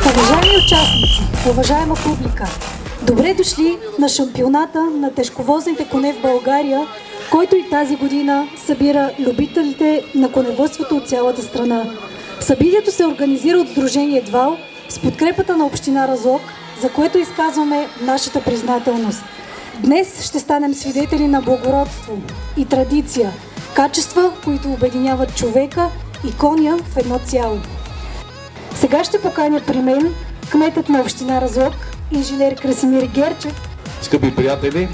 Уважаеми участници, уважаема публика, добре дошли на шампионата на тежковозните коне в България, който и тази година събира любителите на коневъдството от цялата страна. Събитието се организира от Сдружение ДВАЛ с подкрепата на община Разлог, за което изказваме нашата признателност. Днес ще станем свидетели на благородство и традиция, качества, които обединяват човека и коня в едно цяло. Сега ще поканя при мен кметът на община Разлог, инженер Красимир Герчев. Скъпи приятели,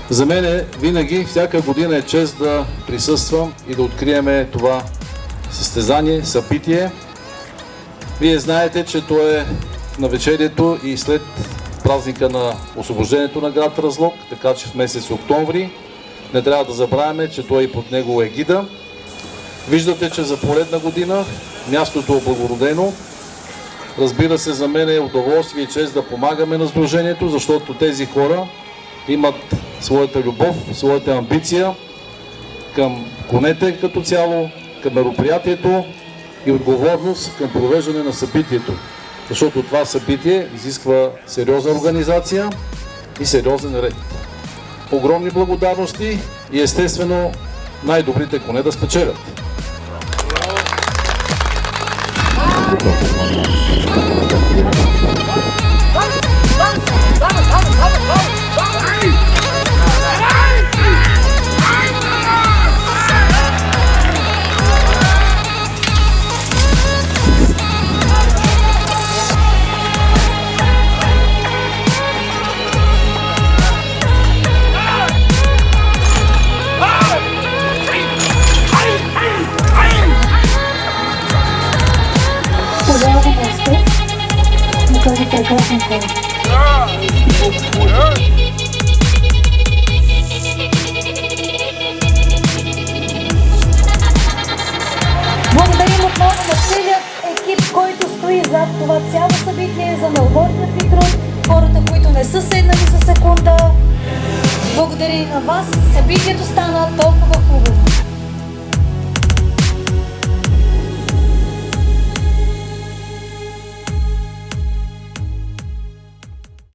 за мен винаги, всяка година е чест да присъствам и да откриеме това състезание, събитие. Вие знаете, че то е в навечерието и след празника на освобождението на град Разлог, така че в месец октомври не трябва да забравяме, че той и под него егида. Виждате, че за поредна година мястото е облагородено. Разбира се, за мен е удоволствие и чест да помагаме на сдружението, защото тези хора имат своята любов, своята амбиция към конете като цяло, към мероприятието и отговорност към провеждане на събитието. Защото това събитие изисква сериозна организация и сериозен ред. Огромни благодарности и естествено най-добрите коне да спечелят. Благодарим отново на целият екип, който стои зад това цяло събитие, за необорния ви труд, хората, които не са седнали за секунда. Благодаря и на вас. Събитието стана